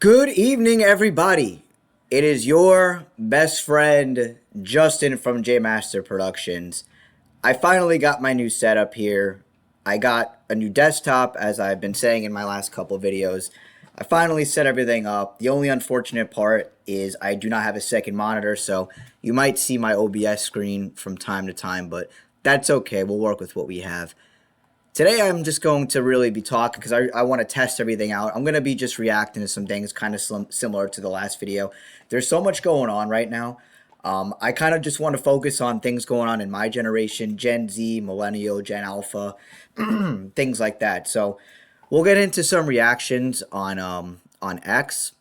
Good evening, everybody. It is your best friend, Justin from jmasterproductions. I finally got my new setup here. I got a new desktop, as I've been saying in my last couple videos. I finally set everything up. The only unfortunate part is I do not have a second monitor, so you might see my OBS screen from time to time, but that's okay. We'll work with what we have. Today I'm just going to really be talking because I want to test everything out. I'm going to be just reacting to some things kind of similar to the last video. There's so much going on right now. I kind of just want to focus on things going on in my generation, Gen Z, Millennial, Gen Alpha, things like that. So we'll get into some reactions on X.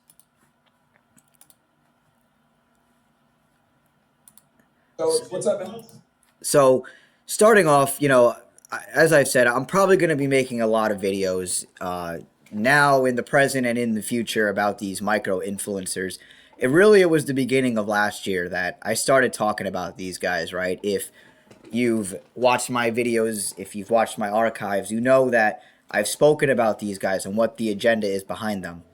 So what's up, man? So starting off, as I've said, I'm probably going to be making a lot of videos now in the present and in the future about these micro influencers. It was the beginning of last year that I started talking about these guys, right? If you've watched my videos, if you've watched my archives, you know that I've spoken about these guys and what the agenda is behind them.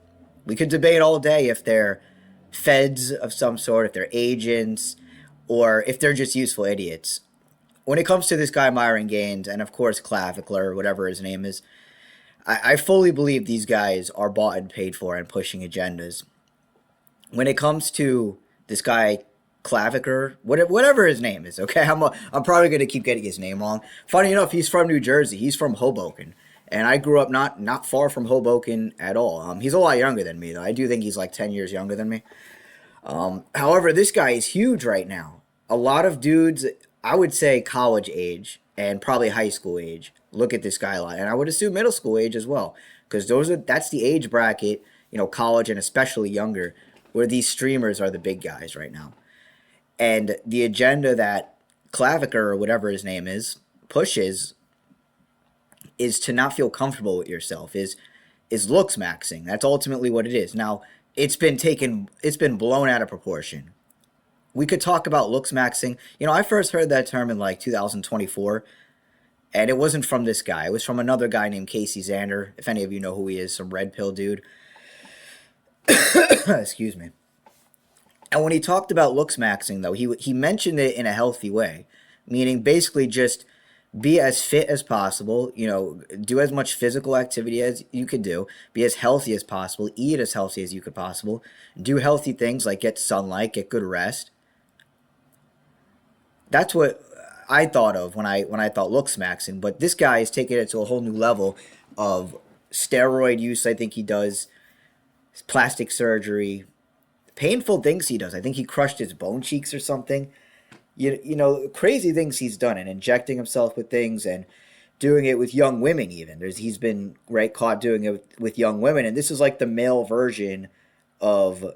We could debate all day if they're feds of some sort, if they're agents, or if they're just useful idiots. When it comes to this guy Myron Gaines and of course Clavickler, whatever his name is, I fully believe these guys are bought and paid for and pushing agendas. When it comes to this guy Clavicker, whatever his name is, okay, I'm probably gonna keep getting his name wrong. Funny enough, he's from New Jersey. He's from Hoboken, and I grew up not far from Hoboken at all. He's a lot younger than me though. I do think he's like 10 years younger than me. However, this guy is huge right now. A lot of dudes, I would say college age and probably high school age, look at this guy a lot, and I would assume middle school age as well, because that's the age bracket, college and especially younger, where these streamers are the big guys right now. And the agenda that Clavicker or whatever his name is pushes is to not feel comfortable with yourself, is looks maxing. That's ultimately what it is. Now, it's been blown out of proportion. We could talk about looks maxing. I first heard that term in like 2024, and it wasn't from this guy. It was from another guy named Casey Zander. If any of you know who he is, some red pill dude. Excuse me. And when he talked about looks maxing, though, he mentioned it in a healthy way, meaning basically just be as fit as possible, do as much physical activity as you could do, be as healthy as possible, eat as healthy as you could possible, do healthy things like get sunlight, get good rest. That's what I thought of when I thought looks maxing, but this guy is taking it to a whole new level of steroid use. I think he does plastic surgery, painful things he does. I think he crushed his bone cheeks or something. Crazy things he's done, and injecting himself with things and doing it with young women. Even he's been caught doing it with young women, and this is like the male version of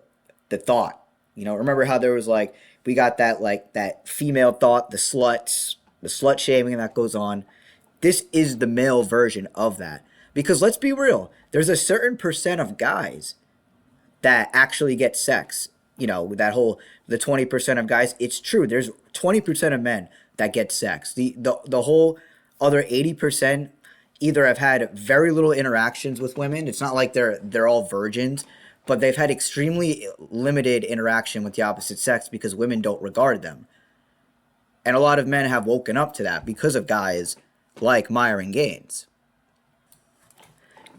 the thought. Remember how there was like we got that female thought, the slut shaming that goes on. This is the male version of that, because let's be real, there's a certain percent of guys that actually get sex. The 20% of guys, it's true. There's 20% of men that get sex. The whole other 80% either have had very little interactions with women. It's not like they're all virgins, but they've had extremely limited interaction with the opposite sex because women don't regard them. And a lot of men have woken up to that because of guys like Myron Gaines.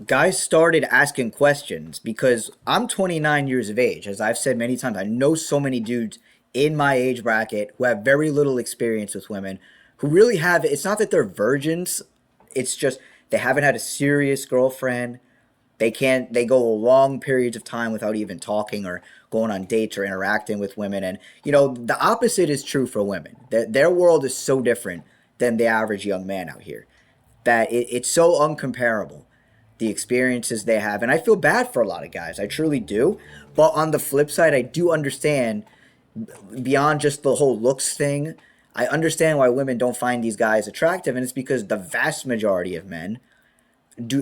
Guys started asking questions because I'm 29 years of age. As I've said many times, I know so many dudes in my age bracket who have very little experience with women, who really have, it's not that they're virgins, it's just they haven't had a serious girlfriend. They go long periods of time without even talking or going on dates or interacting with women. And, the opposite is true for women. Their world is so different than the average young man out here that it's so uncomparable, the experiences they have. And I feel bad for a lot of guys. I truly do. But on the flip side, I do understand, beyond just the whole looks thing, I understand why women don't find these guys attractive. And it's because the vast majority of men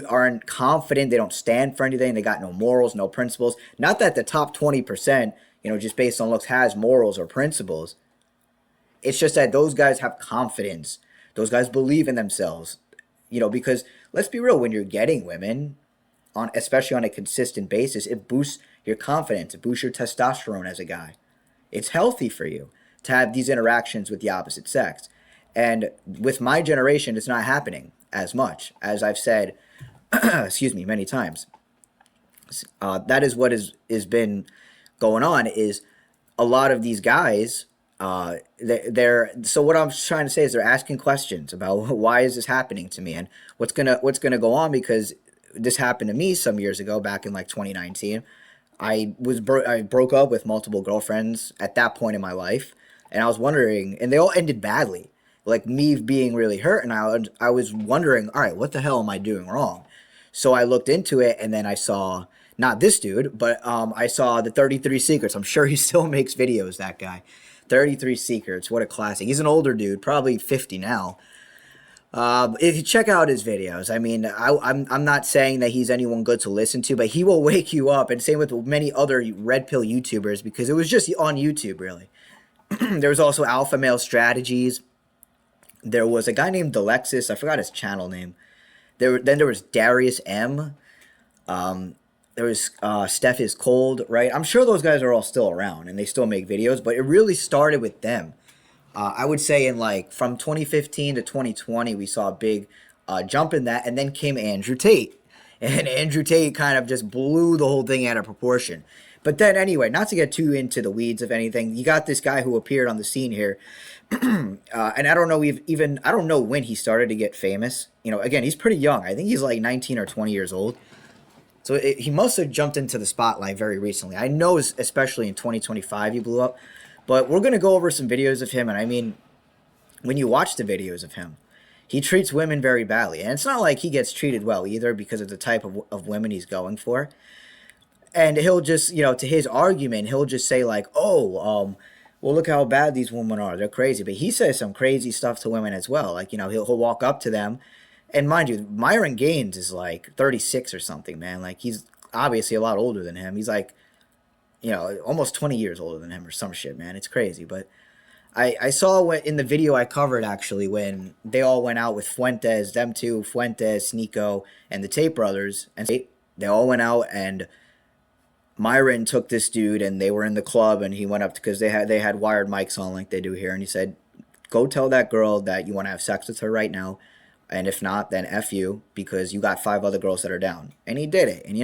aren't confident. They don't stand for anything. They got no morals, no principles. Not that the top 20%, just based on looks, has morals or principles. It's just that those guys have confidence. Those guys believe in themselves. Because let's be real, when you're getting women, especially on a consistent basis, it boosts your confidence, it boosts your testosterone as a guy. It's healthy for you to have these interactions with the opposite sex. And with my generation, it's not happening as much as I've said, excuse me, many times. That is what is been going on. Is a lot of these guys, they're so what I'm trying to say is they're asking questions about why is this happening to me and what's gonna go on, because this happened to me some years ago back in like 2019. I broke up with multiple girlfriends at that point in my life, and I was wondering, and they all ended badly, like me being really hurt, and I was wondering, all right, what the hell am I doing wrong? So I looked into it, and then I saw not this dude, but I saw the 33 Secrets. I'm sure he still makes videos. That guy, 33 Secrets, what a classic. He's an older dude, probably 50 now. If you check out his videos, I mean, I'm not saying that he's anyone good to listen to, but he will wake you up. And same with many other red pill YouTubers, because it was just on YouTube, really. There was also Alpha Male Strategies. There was a guy named Alexis. I forgot his channel name. Then there was Darius M. There was Steph is Cold, right? I'm sure those guys are all still around and they still make videos, but it really started with them. I would say in like from 2015 to 2020, we saw a big jump in that, and then came Andrew Tate. And Andrew Tate kind of just blew the whole thing out of proportion. But then, anyway, not to get too into the weeds of anything, you got this guy who appeared on the scene here, and I don't know I don't know when he started to get famous. You know, again, he's pretty young. I think he's like 19 or 20 years old. So he must have jumped into the spotlight very recently. I know, especially in 2025, he blew up. But we're gonna go over some videos of him, and I mean, when you watch the videos of him, he treats women very badly, and it's not like he gets treated well either, because of the type of women he's going for. And he'll just, to his argument, he'll just say like, "Oh, well, look how bad these women are. They're crazy." But he says some crazy stuff to women as well. Like, he'll walk up to them, and mind you, Myron Gaines is like 36 or something, man. Like, he's obviously a lot older than him. He's like, almost 20 years older than him or some shit, man. It's crazy. But I saw in the video I covered, actually, when they all went out with Fuentes, them two, Fuentes, Nico, and the Tate brothers, and they all went out, and Myron took this dude, and they were in the club, and he went up because they had wired mics on like they do here, and he said, "Go tell that girl that you want to have sex with her right now, and if not, then F you, because you got 5 other girls that are down." And he did it. And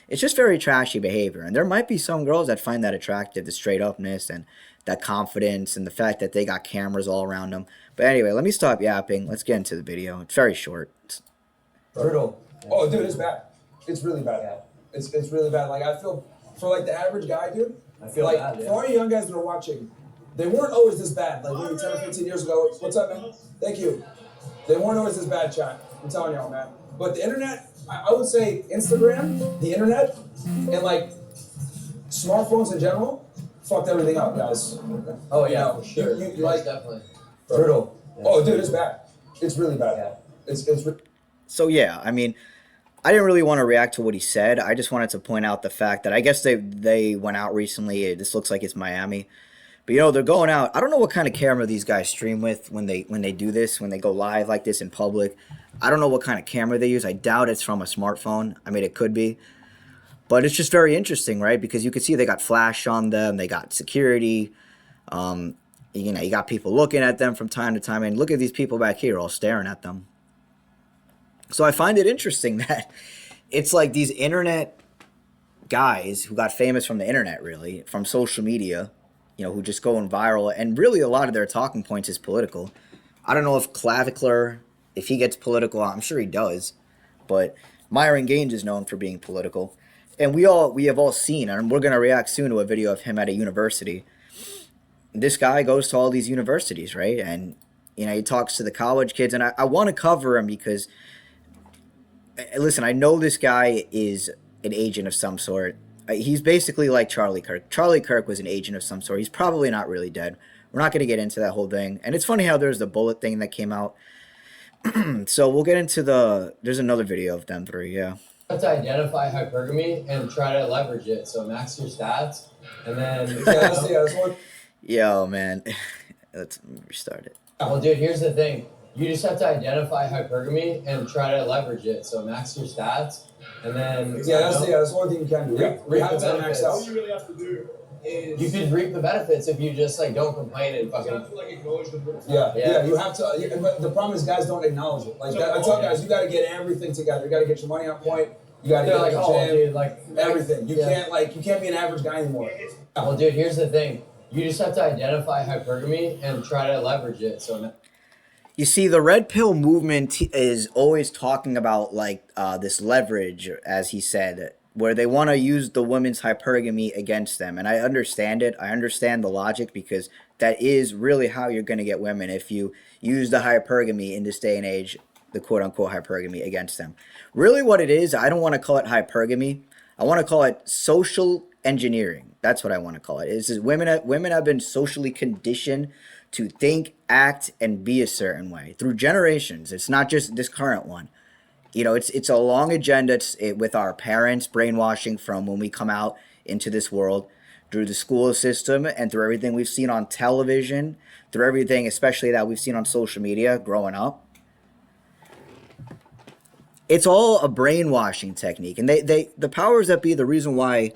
it's just very trashy behavior. And there might be some girls that find that attractive, the straight upness and that confidence and the fact that they got cameras all around them. But anyway, let me stop yapping. Let's get into the video. It's very short. Brutal. Oh, dude, it's bad. It's really bad. Yeah. It's really bad. Like, I feel for like the average guy, dude. I feel like bad, yeah. For all you young guys that are watching, they weren't always this bad. Like maybe 10 or 15 years ago. What's up, man? Thank you. They weren't always this bad, chat. I'm telling y'all, man. But the internet, I would say Instagram, the internet, and like smartphones in general, fucked everything up, guys. Oh yeah, for sure. You like definitely brutal. Yeah. Oh, dude, it's bad. It's really bad. Yeah. It's. So yeah, I mean, I didn't really want to react to what he said. I just wanted to point out the fact that I guess they went out recently. This looks like it's Miami. But they're going out. I don't know what kind of camera these guys stream with when they do this, when they go live like this in public. I don't know what kind of camera they use. I doubt it's from a smartphone. I mean, it could be. But it's just very interesting, right? Because you can see they got flash on them. They got security. You got people looking at them from time to time. And look at these people back here all staring at them. So I find it interesting that it's like these internet guys who got famous from the internet, really, from social media, who just going viral. And really a lot of their talking points is political. I don't know if Clavicular, if he gets political, I'm sure he does. But Myron Gaines is known for being political. And we have all seen, and we're going to react soon to a video of him at a university. This guy goes to all these universities, right? And, he talks to the college kids. And I want to cover him because, listen, I know this guy is an agent of some sort. He's basically like Charlie Kirk. Charlie Kirk was an agent of some sort. He's probably not really dead. We're not going to get into that whole thing. And it's funny how there's the bullet thing that came out. So we'll get into there's another video of them three, yeah. You have to identify hypergamy and try to leverage it. So max your stats, and then... Yo, man. Let's restart it. Well, dude, here's the thing. You just have to identify hypergamy and try to leverage it. So max your stats, and then that's the only thing you can do. We have to max out. All you really have to do is you can reap the benefits if you just like don't complain and fucking. you have to like acknowledge the You have to. But the problem is guys don't acknowledge it. Like I tell guys, you got to get everything together. You got to get your money on point. You got to get like, the oh, gym, dude, like everything. You can't be an average guy anymore. Well, dude, here's the thing. You just have to identify hypergamy and try to leverage it. So. You see, the red pill movement is always talking about like this leverage, as he said, where they want to use the women's hypergamy against them. And I understand it. I understand the logic because that is really how you're going to get women if you use the hypergamy in this day and age, the quote unquote hypergamy against them. Really, what it is, I don't want to call it hypergamy. I want to call it social engineering. That's what I want to call it. It's just women have been socially conditioned to think, act, and be a certain way through generations. It's not just this current one. You know, it's a long agenda. It's with our parents brainwashing from when we come out into this world, through the school system and through everything we've seen on television, through everything, especially that we've seen on social media growing up. It's all a brainwashing technique. And the powers that be, the reason why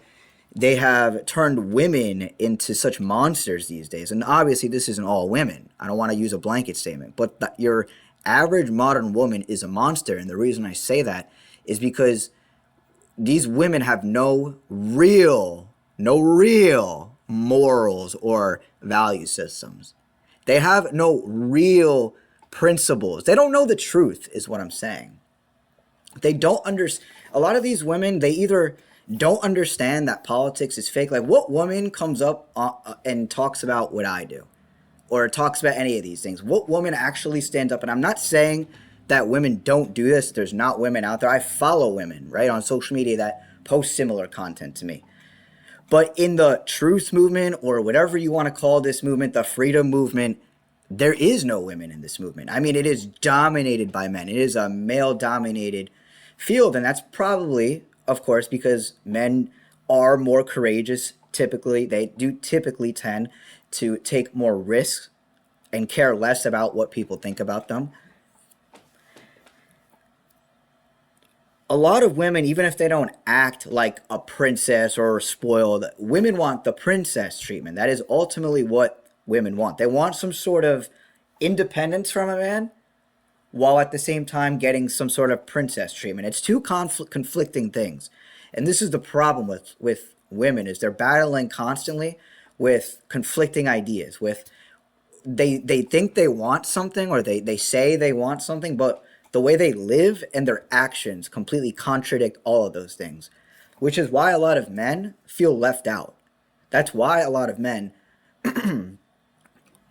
they have turned women into such monsters these days. And obviously, this isn't all women. I don't want to use a blanket statement. But your average modern woman is a monster. And the reason I say that is because these women have no real morals or value systems. They have no real principles. They don't know the truth, is what I'm saying. They don't understand. A lot of these women, they either don't understand that politics is fake. Like, what woman comes up and talks about what I do or talks about any of these things? What woman actually stands up? And I'm not saying that women don't do this. There's not women out there. I follow women, right, on social media that post similar content to me. But in the truth movement, or whatever you want to call this movement, the freedom movement, there is no women in this movement. I mean, it is dominated by men. It is a male-dominated field, and that's probably, of course, because men are more courageous. Typically, they do typically tend to take more risks and care less about what people think about them. A lot of women, even if they don't act like a princess or spoiled, women want the princess treatment. That is ultimately what women want. They want some sort of independence from a man, while at the same time getting some sort of princess treatment. It's two conflicting things. And this is the problem with women, is they're battling constantly with conflicting ideas. With they think they want something, or they say they want something, but the way they live and their actions completely contradict all of those things, which is why a lot of men feel left out. That's why a lot of men,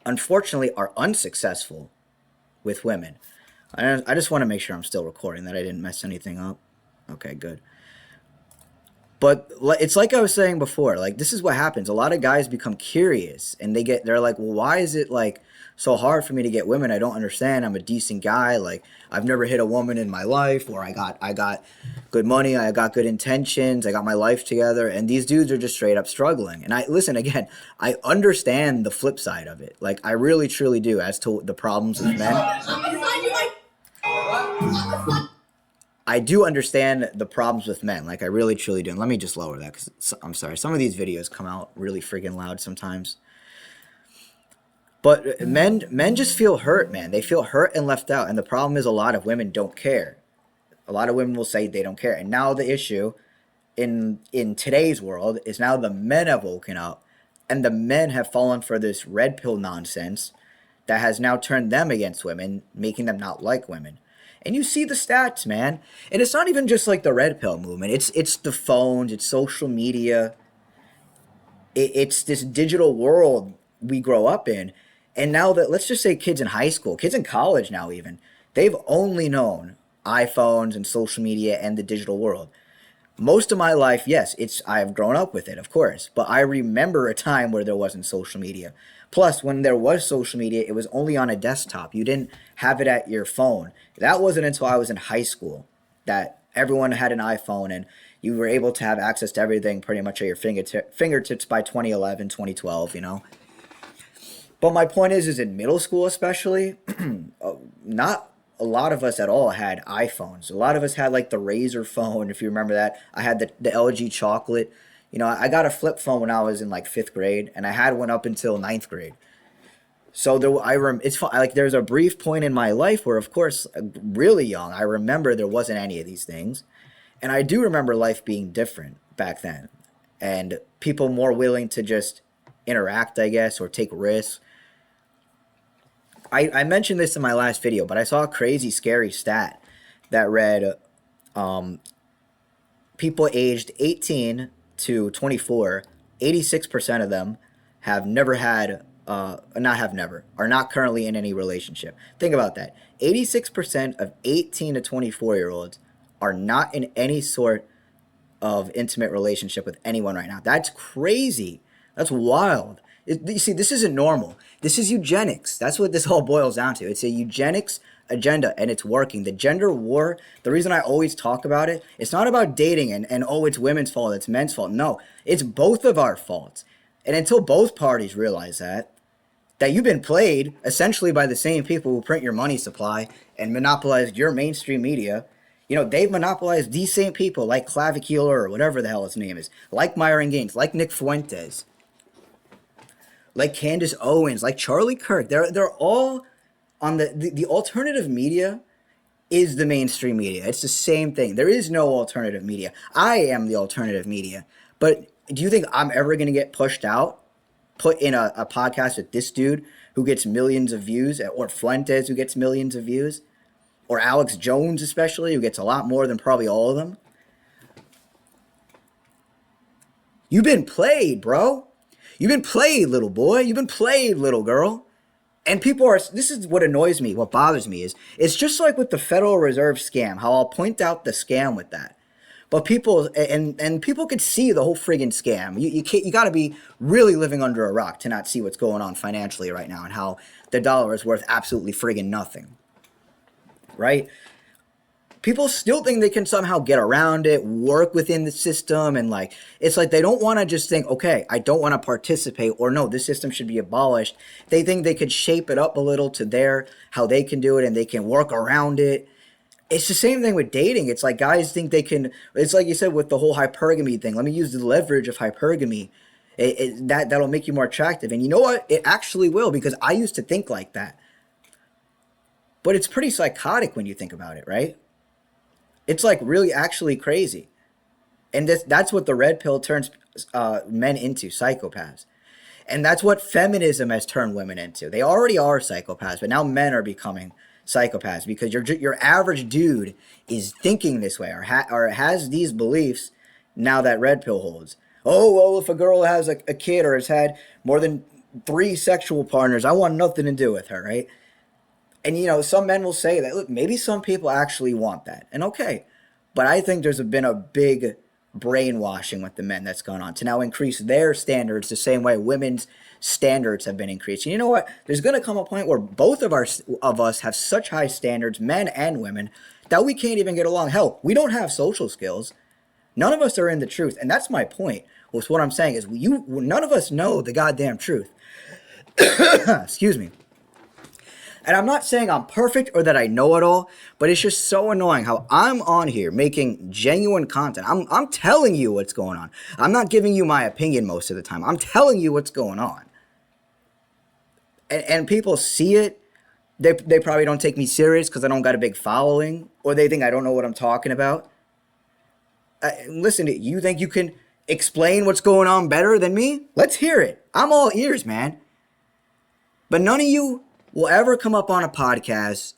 unfortunately, are unsuccessful with women. I just want to make sure I'm still recording, that I didn't mess anything up. Okay, good. But it's like I was saying before, like, this is what happens. A lot of guys become curious, and they're like, well, why is it like so hard for me to get women? I don't understand. I'm a decent guy. Like, I've never hit a woman in my life, or I got good money. I got good intentions. I got my life together. And these dudes are just straight up struggling. And listen, again, I understand the flip side of it. Like, I really, truly do, as to the problems with men. I do understand the problems with men. Like, I really, truly do. And let me just lower that, because I'm sorry. Some of these videos come out really freaking loud sometimes. But men just feel hurt, man. They feel hurt and left out. And the problem is, a lot of women don't care. A lot of women will say they don't care. And now the issue in today's world is, now the men have woken up, and the men have fallen for this red pill nonsense that has now turned them against women, making them not like women. And you see the stats, man. And it's not even just like the red pill movement. It's the phones, it's social media. It's this digital world we grow up in. And now that, let's just say kids in high school, kids in college now even, they've only known iPhones and social media and the digital world. Most of my life, yes, I've grown up with it, of course. But I remember a time where there wasn't social media. Plus, when there was social media, it was only on a desktop. You didn't have it at your phone. That wasn't until I was in high school that everyone had an iPhone, and you were able to have access to everything pretty much at your fingertips by 2011, 2012, you know. But my point is in middle school especially, not a lot of us at all had iPhones. A lot of us had like the Razor phone, if you remember that. I had the LG Chocolate. You know, I got a flip phone when I was in like fifth grade, and I had one up until ninth grade. So it's like there's a brief point in my life where, of course, really young, I remember there wasn't any of these things, and I do remember life being different back then, and people more willing to just interact, I guess, or take risks. I mentioned this in my last video, but I saw a crazy, scary stat that read people aged 18 to 24, 86% of them have never had, not have never, are not currently in any relationship. Think about that. 86% of 18 to 24-year-olds are not in any sort of intimate relationship with anyone right now. That's crazy. That's wild. You see, this isn't normal. This is eugenics. That's what this all boils down to. It's a eugenics agenda, and it's working. The gender war, the reason I always talk about it, it's not about dating and oh, it's women's fault, it's men's fault. No, it's both of our faults. And until both parties realize that you've been played essentially by the same people who print your money supply and monopolized your mainstream media. You know, they've monopolized these same people like Clavicular or whatever the hell his name is, like Myron Gaines, like Nick Fuentes, like Candace Owens, like Charlie Kirk. They're all on the alternative media is the mainstream media. It's the same thing. There is no alternative media. I am the alternative media. But do you think I'm ever going to get pushed out, put in a podcast with this dude who gets millions of views, or Fuentes who gets millions of views, or Alex Jones especially, who gets a lot more than probably all of them? You've been played, bro. You've been played, little boy. You've been played, little girl. And people are, this is what annoys me, what bothers me is, it's just like with the Federal Reserve scam, how I'll point out the scam with that. But people, and people could see the whole friggin' scam. You got to be really living under a rock to not see what's going on financially right now and how the dollar is worth absolutely friggin' nothing. Right? People still think they can somehow get around it, work within the system, and like, it's like they don't want to just think, okay, I don't want to participate, or no, this system should be abolished. They think they could shape it up a little to how they can do it, and they can work around it. It's the same thing with dating. It's like guys think they can, it's like you said with the whole hypergamy thing. Let me use the leverage of hypergamy. That'll make you more attractive. And you know what? It actually will, because I used to think like that. But it's pretty psychotic when you think about it, right? It's like really actually crazy. And that's what the red pill turns men into, psychopaths. And that's what feminism has turned women into. They already are psychopaths, but now men are becoming psychopaths because your average dude is thinking this way, or has these beliefs now that red pill holds. Oh, well, if a girl has a kid or has had more than 3 sexual partners, I want nothing to do with her, right? And, you know, some men will say that, look, maybe some people actually want that. And okay, but I think there's been a big brainwashing with the men that's gone on to now increase their standards the same way women's standards have been increased. And you know what? There's going to come a point where both of us have such high standards, men and women, that we can't even get along. Hell, we don't have social skills. None of us are in the truth. And that's my point. Well, what I'm saying is none of us know the goddamn truth. Excuse me. And I'm not saying I'm perfect or that I know it all, but it's just so annoying how I'm on here making genuine content. I'm telling you what's going on. I'm not giving you my opinion most of the time. I'm telling you what's going on. And people see it. They probably don't take me serious because I don't got a big following, or they think I don't know what I'm talking about. Listen, you think you can explain what's going on better than me? Let's hear it. I'm all ears, man. But none of you will ever come up on a podcast,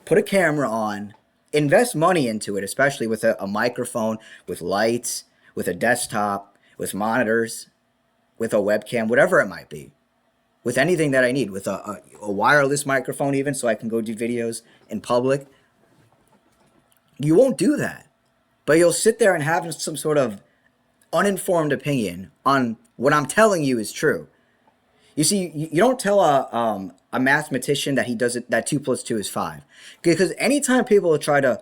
put a camera on, invest money into it, especially with a microphone, with lights, with a desktop, with monitors, with a webcam, whatever it might be, with anything that I need, with a wireless microphone even, so I can go do videos in public. You won't do that. But you'll sit there and have some sort of uninformed opinion on what I'm telling you is true. You see, you don't tell a mathematician that he does it, that 2 + 2 is 5. Because anytime people try to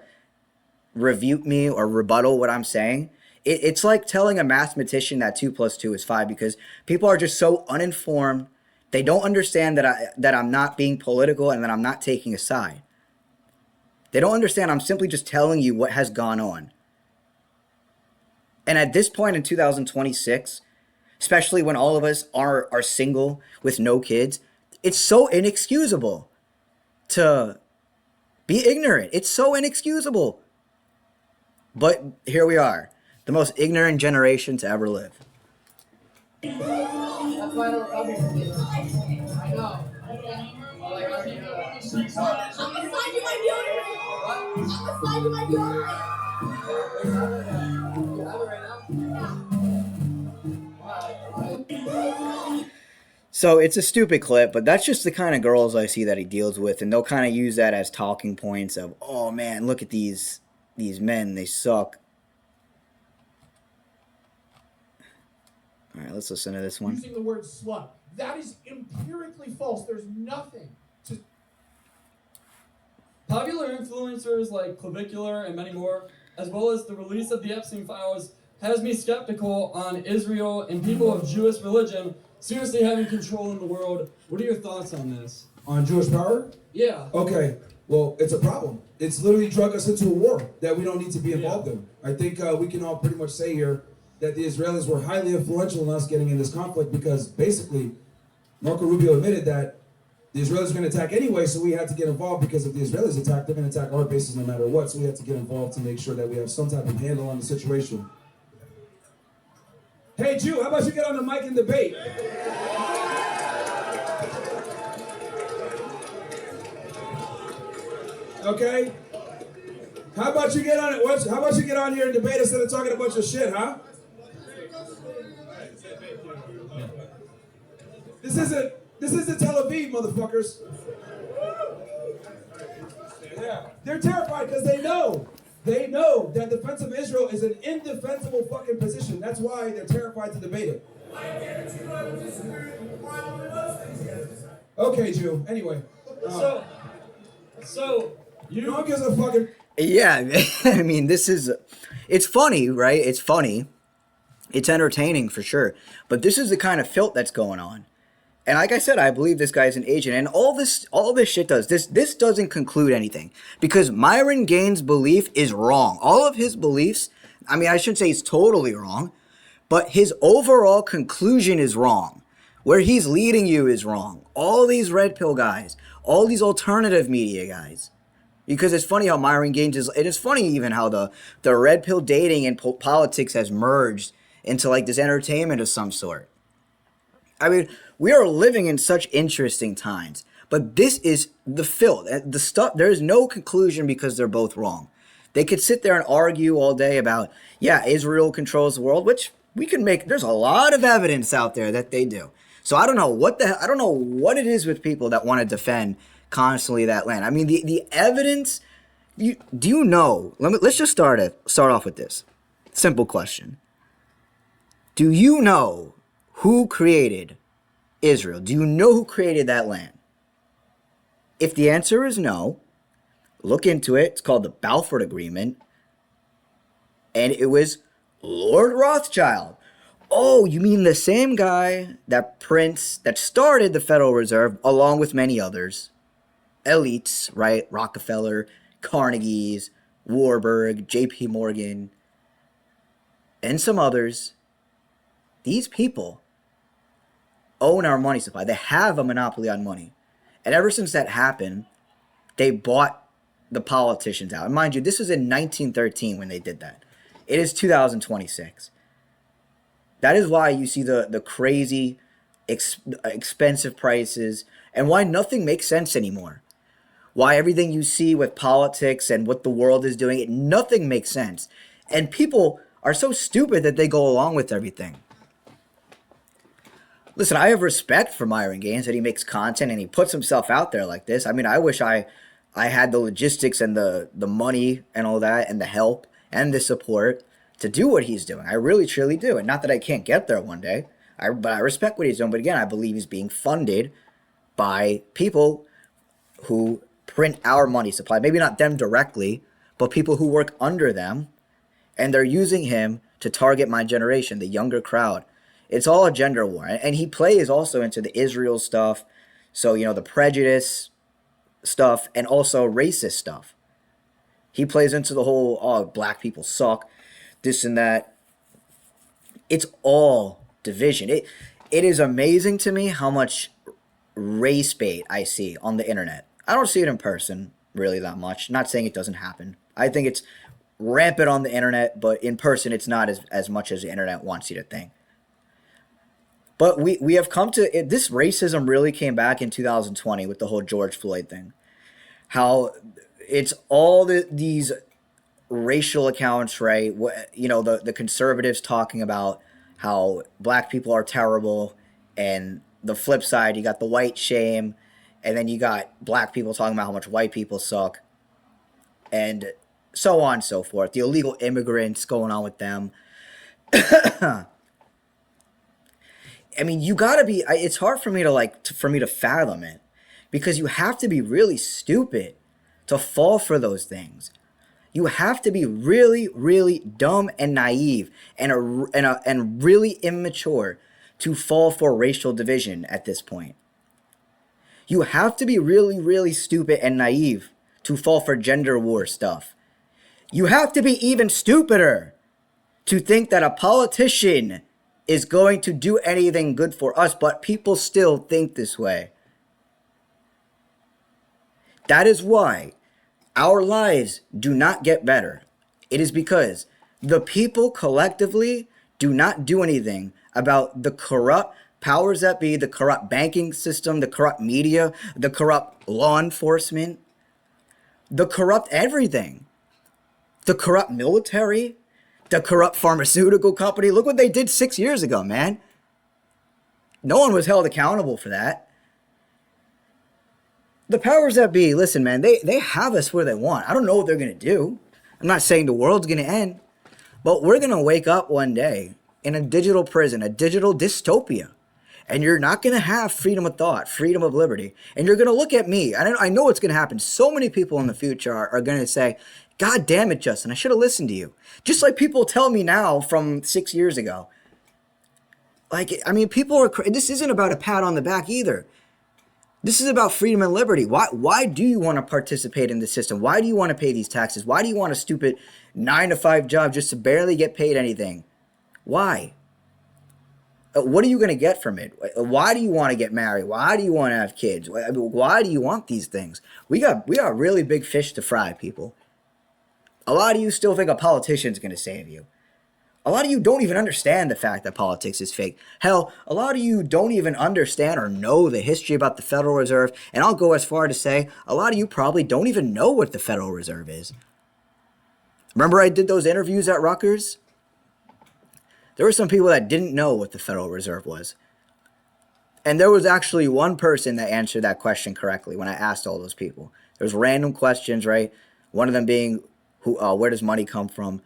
refute me or rebuttal what I'm saying, it's like telling a mathematician that 2 + 2 is 5, because people are just so uninformed They don't understand that I'm not being political and that I'm not taking a side. They don't understand I'm simply just telling you what has gone on. And at this point in 2026, especially when all of us are single with no kids, it's so inexcusable to be ignorant. It's so inexcusable. But here we are, the most ignorant generation to ever live. That's why I don't come here. I know. Like, I already know that. I'm gonna slide you my deodorant. What? I'm gonna slide you my deodorant. You have it right now? So it's a stupid clip, but that's just the kind of girls I see that he deals with, and they'll kind of use that as talking points of, oh man, look at these men, they suck. All right, let's listen to this one. Using the word slut. That is empirically false. There's nothing to. Popular influencers like Clavicular and many more, as well as the release of the Epstein files, has me skeptical on Israel and people of Jewish religion seriously having control in the world. What are your thoughts on this? On Jewish power? Yeah. Okay, well, it's a problem. It's literally drug us into a war that we don't need to be involved in. I think we can all pretty much say here that the Israelis were highly influential in us getting in this conflict because basically Marco Rubio admitted that the Israelis were going to attack anyway, so we had to get involved because if the Israelis attack, they're going to attack our bases no matter what, so we had to get involved to make sure that we have some type of handle on the situation. Hey, Jew, how about you get on the mic and debate? Okay? How about you get on it? How about you get on here and debate instead of talking a bunch of shit, huh? This isn't Tel Aviv, motherfuckers. Yeah. They're terrified because they know that defense of Israel is an indefensible fucking position. That's why they're terrified to debate it. Okay, Jew. Anyway. So you No one gives a fucking. Yeah, I mean, it's funny, right? It's funny. It's entertaining for sure. But this is the kind of filth that's going on. And like I said, I believe this guy's an agent. And all this shit does, this doesn't conclude anything. Because Myron Gaines' belief is wrong. All of his beliefs, I mean, I shouldn't say he's totally wrong, but his overall conclusion is wrong. Where he's leading you is wrong. All these red pill guys, all these alternative media guys. Because it's funny how Myron Gaines is, and it's funny even how the red pill dating and politics has merged into like this entertainment of some sort. I mean, we are living in such interesting times, but this is the filth. The stuff, there is no conclusion because they're both wrong. They could sit there and argue all day about, yeah, Israel controls the world, which we can make, there's a lot of evidence out there that they do. So I don't know what it is with people that want to defend constantly that land. I mean, the evidence, do you know, let's just start off with this simple question. Do you know who created Israel? Do you know who created that land? If the answer is no, look into it. It's called the Balfour Agreement. And it was Lord Rothschild. Oh, you mean the same guy, that prince that started the Federal Reserve along with many others. Elites, right? Rockefeller, Carnegie's, Warburg, JP Morgan, and some others. These people own our money supply. They have a monopoly on money. And ever since that happened, they bought the politicians out. And mind you, this was in 1913 when they did that. It is 2026. That is why you see the crazy, expensive prices and why nothing makes sense anymore. Why everything you see with politics and what the world is doing, nothing makes sense. And people are so stupid that they go along with everything. Listen, I have respect for Myron Gaines that he makes content and he puts himself out there like this. I mean, I wish I had the logistics and the money and all that and the help and the support to do what he's doing. I really, truly do. And not that I can't get there one day, but I respect what he's doing. But again, I believe he's being funded by people who print our money supply. Maybe not them directly, but people who work under them. And they're using him to target my generation, the younger crowd. It's all a gender war. And he plays also into the Israel stuff. So, the prejudice stuff and also racist stuff. He plays into the whole, oh, black people suck, this and that. It's all division. It is amazing to me how much race bait I see on the internet. I don't see it in person really that much. Not saying it doesn't happen. I think it's rampant on the internet, but in person it's not as much as the internet wants you to think. But we have come to it, this racism really came back in 2020 with the whole George Floyd thing. How it's all these racial accounts, right? The conservatives talking about how black people are terrible, and the flip side, you got the white shame, and then you got black people talking about how much white people suck, and so on and so forth. The illegal immigrants going on with them. I mean, you gotta be. It's hard for me to fathom it, because you have to be really stupid to fall for those things. You have to be really, really dumb and naive and really immature to fall for racial division at this point. You have to be really, really stupid and naive to fall for gender war stuff. You have to be even stupider to think that a politician is going to do anything good for us, but people still think this way. That is why our lives do not get better. It is because the people collectively do not do anything about the corrupt powers that be, the corrupt banking system, the corrupt media, the corrupt law enforcement, the corrupt everything, the corrupt military, the corrupt pharmaceutical company. Look what they did 6 years ago, man. No one was held accountable for that. The powers that be, listen, man, they have us where they want. I don't know what they're going to do. I'm not saying the world's going to end, but we're going to wake up one day in a digital prison, a digital dystopia. And you're not going to have freedom of thought, freedom of liberty. And you're going to look at me. I know what's going to happen. So many people in the future are going to say, God damn it, Justin, I should have listened to you. Just like people tell me now from 6 years ago. People are, this isn't about a pat on the back either. This is about freedom and liberty. Why do you want to participate in the system? Why do you want to pay these taxes? Why do you want a stupid 9-to-5 job just to barely get paid anything? Why? What are you going to get from it? Why do you want to get married? Why do you want to have kids? Why do you want these things? We got really big fish to fry, people. A lot of you still think a politician's going to save you. A lot of you don't even understand the fact that politics is fake. Hell, a lot of you don't even understand or know the history about the Federal Reserve. And I'll go as far to say, a lot of you probably don't even know what the Federal Reserve is. Remember I did those interviews at Rutgers? There were some people that didn't know what the Federal Reserve was. And there was actually one person that answered that question correctly when I asked all those people. There was random questions, right? One of them being, where does money come from?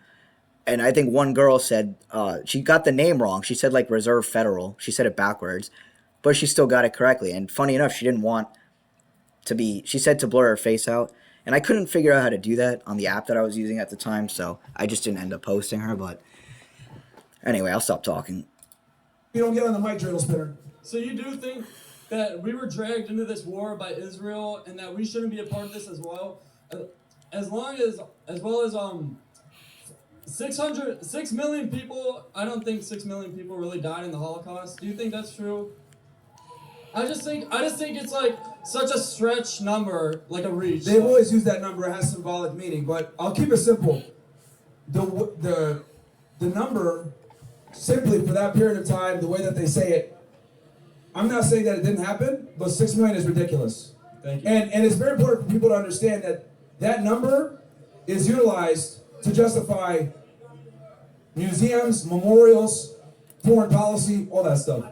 And I think one girl said, she got the name wrong. She said Reserve Federal. She said it backwards, but she still got it correctly. And funny enough, she didn't want to be, she said to blur her face out. And I couldn't figure out how to do that on the app that I was using at the time, so I just didn't end up posting her. But anyway, I'll stop talking. You don't get on the mic, journal spinner. So you do think that we were dragged into this war by Israel and that we shouldn't be a part of this as well? As well as 6 million people, I don't think 6 million people really died in the Holocaust. Do you think that's true? I just think it's such a stretch number, like a reach. They've always used that number. It has symbolic meaning, but I'll keep it simple. The number, simply for that period of time, the way that they say it, I'm not saying that it didn't happen, but 6 million is ridiculous. Thank you. And it's very important for people to understand that number is utilized to justify museums, memorials, foreign policy, all that stuff.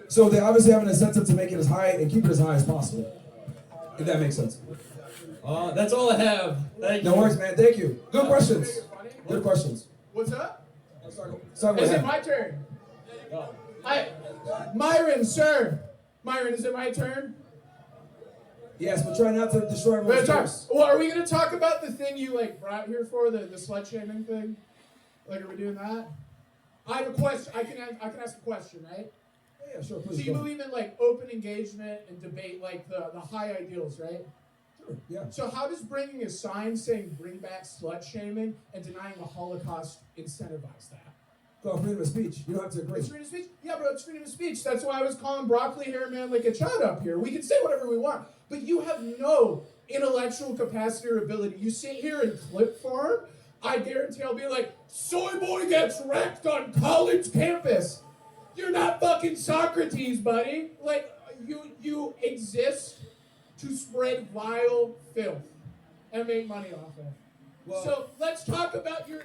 So they obviously have an incentive to make it as high and keep it as high as possible. If that makes sense. That's all I have. Thank you. No worries, man. Thank you. Good questions. Good questions. What's up? Sorry, Is it my turn? Myron, sir. Myron, is it my turn? Yes, but try not to destroy everyone's first. Well, are we going to talk about the thing you brought here for, the slut shaming thing? Are we doing that? I have a question. I can ask a question, right? Yeah, sure. So Please you go. believe in like open engagement and debate, like the high ideals, right? Sure. Yeah. So how does bringing a sign saying "Bring back slut shaming" and denying the Holocaust incentivize that? Go freedom of speech. You don't have to agree. It's freedom of speech? Yeah, bro, it's freedom of speech. That's why I was calling broccoli hair man like a child up here. We can say whatever we want, but you have no intellectual capacity or ability. You sit here in clip form, I guarantee I'll be like, soy boy gets wrecked on college campus. You're not fucking Socrates, buddy. Like, you exist to spread vile filth and make money off it. Well, So let's talk about your...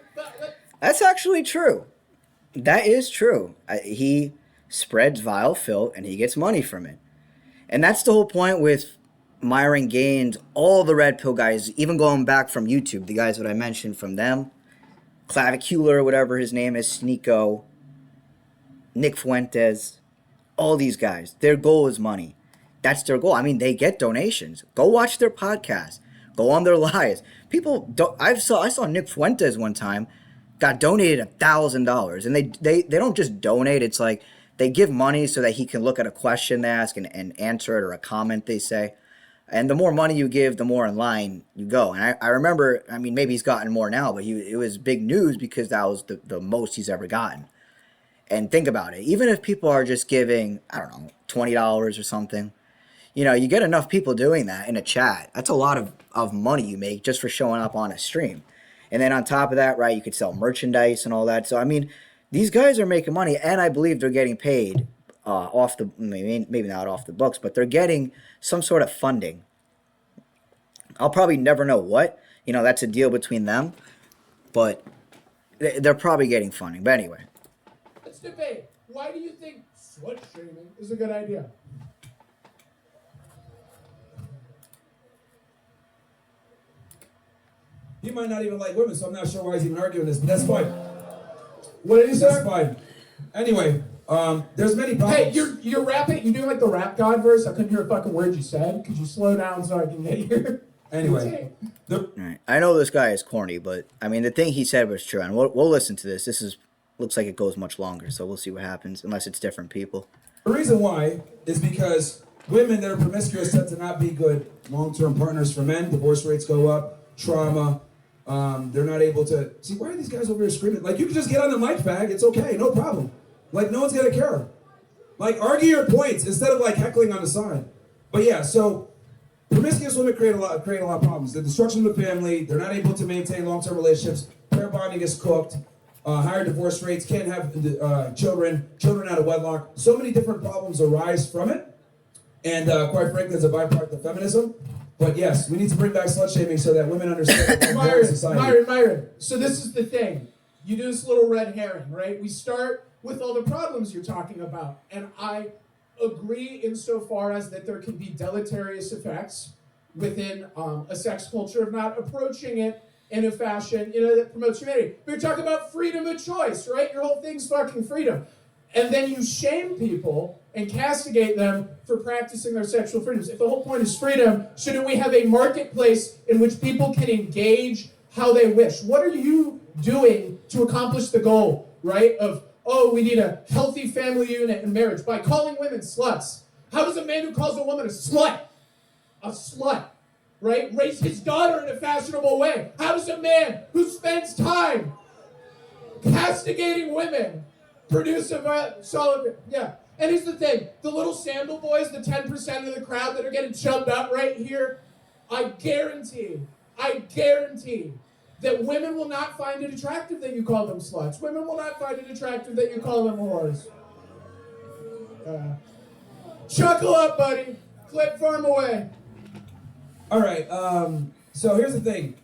That's actually true. That is true. He spreads vile filth and he gets money from it. And that's the whole point with Myron Gaines, all the Red Pill guys, even going back from YouTube, the guys that I mentioned from them, Clavicular, whatever his name is, Sneeko, Nick Fuentes, all these guys, their goal is money. That's their goal. I mean, they get donations. Go watch their podcast. Go on their lives. People don't. I saw Nick Fuentes one time got donated $1,000, and they don't just donate. It's like they give money so that he can look at a question they ask and answer it, or a comment they say. And the more money you give, the more in line you go. And I remember, I mean, maybe he's gotten more now, but it was big news because that was the most he's ever gotten. And think about it. Even if people are just giving, I don't know, $20 or something, you know, you get enough people doing that in a chat. That's a lot of money you make just for showing up on a stream. And then on top of that, right, you could sell merchandise and all that. So, I mean, these guys are making money, and I believe they're getting paid off the, maybe not off the books, but they're getting some sort of funding. I'll probably never know what. You know, that's a deal between them. But they're probably getting funding. But anyway. Let's debate. Why do you think slut shaming is a good idea? He might not even like women, so I'm not sure why he's even arguing this, but that's fine. What did you say? That's fine. Anyway, there's many problems. Hey, you're rapping. You're doing like the rap god verse. I couldn't hear a fucking word you said. Could you slow down so I can get here? Anyway. Right. I know this guy is corny, but I mean the thing he said was true, and we'll listen to this. Looks like it goes much longer, so we'll see what happens, unless it's different people. The reason why is because women that are promiscuous tend to not be good long-term partners for men. Divorce rates go up, trauma. They're not able to see. Why are these guys over here screaming? Like, you can just get on the mic, fag. It's okay, no problem. Like, no one's gonna care. Like, argue your points instead of like heckling on the side. But yeah, so promiscuous women create a lot of problems. The destruction of the family. They're not able to maintain long-term relationships. Pair bonding is cooked. Higher divorce rates. Can't have children out of wedlock. So many different problems arise from it. And quite frankly, it's a byproduct of feminism. But yes, we need to bring back slut shaming so that women understand that society. Myron. So this is the thing. You do this little red herring, right? We start with all the problems you're talking about. And I agree insofar as that there can be deleterious effects within a sex culture of not approaching it in a fashion, that promotes humanity. But you're talking about freedom of choice, right? Your whole thing's fucking freedom. And then you shame people and castigate them for practicing their sexual freedoms. If the whole point is freedom, shouldn't we have a marketplace in which people can engage how they wish? What are you doing to accomplish the goal, right? Of, we need a healthy family unit and marriage by calling women sluts. How does a man who calls a woman a slut, right, raise his daughter in a fashionable way? How does a man who spends time castigating women produce a solid, yeah. And here's the thing, the little sandal boys, the 10% of the crowd that are getting chummed up right here, I guarantee that women will not find it attractive that you call them sluts. Women will not find it attractive that you call them whores. Chuckle up, buddy. Clip farm away. All right, so here's the thing.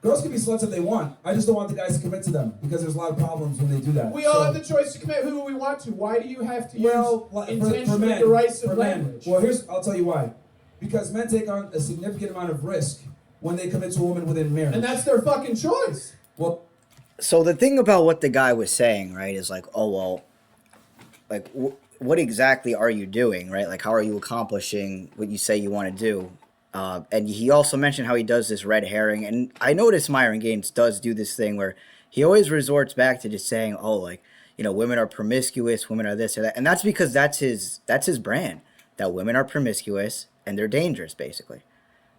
Girls can be sluts if they want. I just don't want the guys to commit to them because there's a lot of problems when they do that. We all have the choice to commit who we want to. Why do you have to use intentionally men, derisive language? Well, I'll tell you why. Because men take on a significant amount of risk when they commit to a woman within marriage. And that's their fucking choice. Well, so the thing about what the guy was saying, right, is like, like, what exactly are you doing, right? Like, how are you accomplishing what you say you want to do? And he also mentioned how he does this red herring. And I noticed Myron Gaines does do this thing where he always resorts back to just saying, women are promiscuous, women are this or that, and that's because that's his brand, that women are promiscuous and they're dangerous, basically,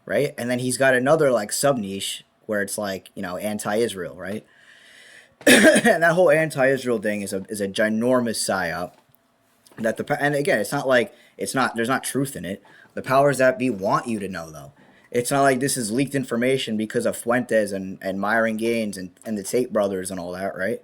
right? And then he's got another like sub niche where it's like anti-Israel, right? And that whole anti-Israel thing is a ginormous psyop. And again, there's not truth in it. The powers that be want you to know, though. It's not like this is leaked information because of Fuentes and Myron Gaines and the Tate brothers and all that, right?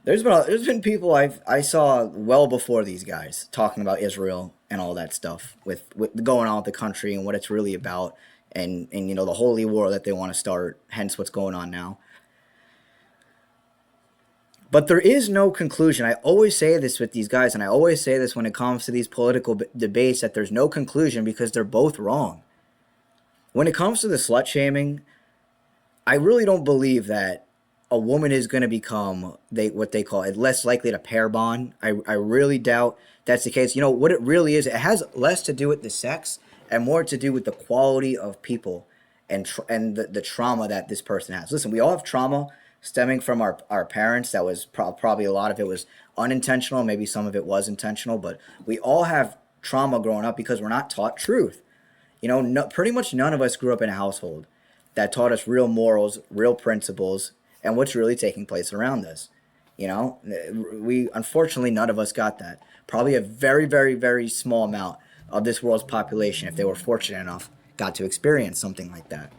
There's been people I saw well before these guys talking about Israel and all that stuff with going on with the country and what it's really about, and the holy war that they want to start, hence what's going on now. But there is no conclusion. I always say this with these guys, and I always say this when it comes to these political debates, that there's no conclusion because they're both wrong. When it comes to the slut shaming, I really don't believe that a woman is going to become what they call it, less likely to pair bond. I really doubt that's the case. What it really is, it has less to do with the sex and more to do with the quality of people and the trauma that this person has. Listen, we all have trauma stemming from our parents. That was probably a lot of it was unintentional. Maybe some of it was intentional, but we all have trauma growing up because we're not taught truth. Pretty much none of us grew up in a household that taught us real morals, real principles, and what's really taking place around us. We unfortunately, none of us got that. Probably a very, very, very small amount of this world's population, if they were fortunate enough, got to experience something like that.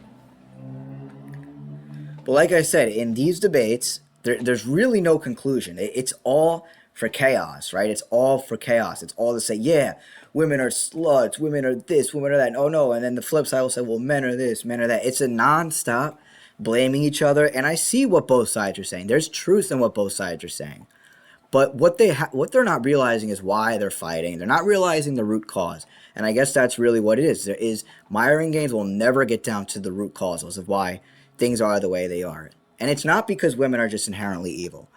But like I said, in these debates, there's really no conclusion. It's all for chaos, right? It's all for chaos. It's all to say, yeah, women are sluts, women are this, women are that. Oh, no. And then the flip side will say, well, men are this, men are that. It's a nonstop blaming each other. And I see what both sides are saying. There's truth in what both sides are saying. But what they're not realizing is why they're fighting. They're not realizing the root cause. And I guess that's really what it is. Myron Gaines will never get down to the root causes of why things are the way they are. And it's not because women are just inherently evil.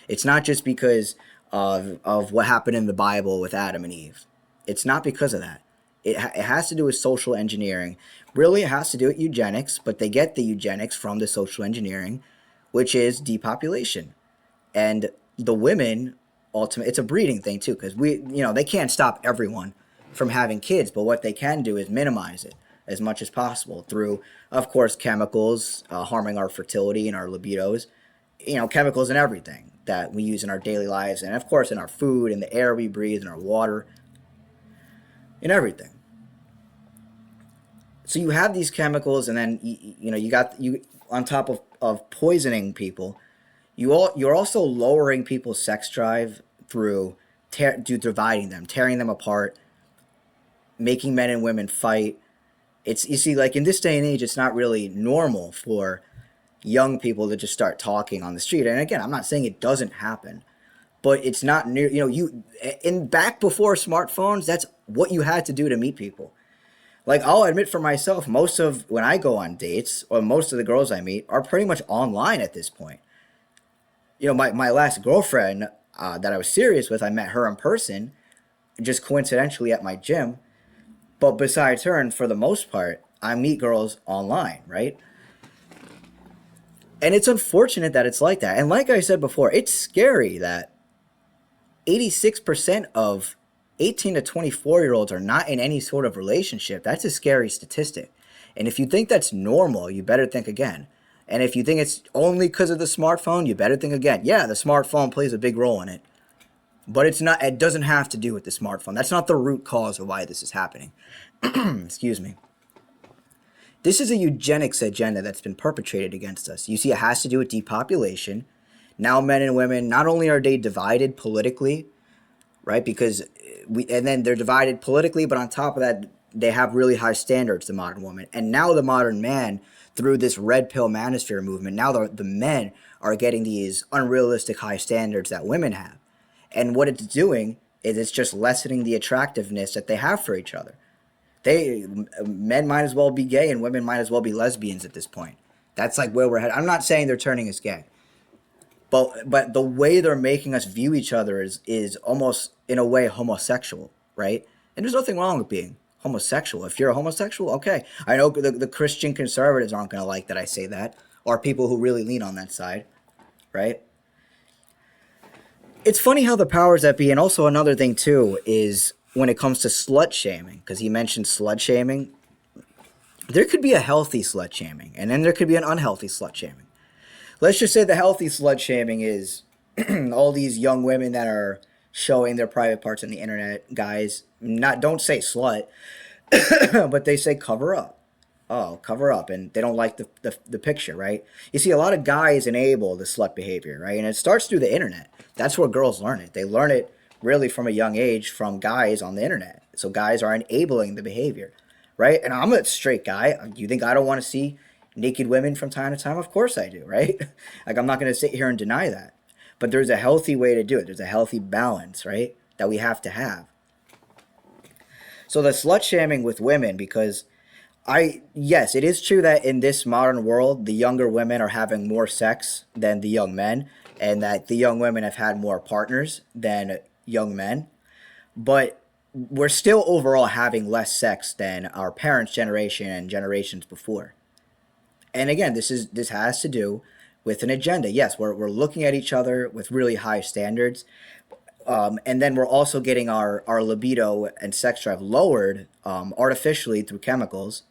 It's not just because of what happened in the Bible with Adam and Eve. It's not because of that. It has to do with social engineering. Really, it has to do with eugenics, but they get the eugenics from the social engineering, which is depopulation. And the women, ultimately, it's a breeding thing too, because they can't stop everyone from having kids, but what they can do is minimize it as much as possible through, of course, chemicals, harming our fertility and our libidos, chemicals and everything that we use in our daily lives, and of course in our food, in the air we breathe, in our water, in everything. So you have these chemicals, and then you on top of poisoning people, you're also lowering people's sex drive through dividing them, tearing them apart, making men and women fight. You see, like in this day and age, it's not really normal for young people to just start talking on the street. And again, I'm not saying it doesn't happen, but it's not near. Back before smartphones, that's what you had to do to meet people. Like, I'll admit for myself, most of when I go on dates, or most of the girls I meet, are pretty much online at this point. My last girlfriend that I was serious with, I met her in person, just coincidentally at my gym. But besides her, and for the most part, I meet girls online, right? And it's unfortunate that it's like that. And like I said before, it's scary that 86% of 18 to 24-year-olds are not in any sort of relationship. That's a scary statistic. And if you think that's normal, you better think again. And if you think it's only because of the smartphone, you better think again. Yeah, the smartphone plays a big role in it. But it's not. It doesn't have to do with the smartphone. That's not the root cause of why this is happening. Excuse me. This is a eugenics agenda that's been perpetrated against us. You see, it has to do with depopulation. Now men and women, not only are they divided politically, right? And then they're divided politically, but on top of that, they have really high standards, the modern woman. And now the modern man, through this red pill manosphere movement, now the men are getting these unrealistic high standards that women have. And what it's doing is it's just lessening the attractiveness that they have for each other. Men might as well be gay and women might as well be lesbians at this point. That's like where we're headed. I'm not saying they're turning us gay, but the way they're making us view each other is almost in a way homosexual, right? And there's nothing wrong with being homosexual. If you're a homosexual, okay. I know the Christian conservatives aren't going to like that I say that, or people who really lean on that side, right? It's funny how the powers that be, and also another thing too, is when it comes to slut shaming, because he mentioned slut shaming, there could be a healthy slut shaming, and then there could be an unhealthy slut shaming. Let's just say the healthy slut shaming is all these young women that are showing their private parts on the internet. Guys, not don't say slut, but they say cover up. Oh, cover up, and they don't like the picture, right? You see, a lot of guys enable the slut behavior, right? And it starts through the internet. That's where girls learn it. They learn it really from a young age from guys on the internet. So guys are enabling the behavior, right? And I'm a straight guy. You think I don't want to see naked women from time to time? Of course I do, right? Like, I'm not going to sit here and deny that. But there's a healthy way to do it. There's a healthy balance, right? That we have to have. So the slut shaming with women, because yes, it is true that in this modern world, the younger women are having more sex than the young men, and that the young women have had more partners than young men. But we're still overall having less sex than our parents' generation and generations before. And again, this has to do with an agenda. Yes, we're looking at each other with really high standards. And then we're also getting our libido and sex drive lowered artificially through chemicals.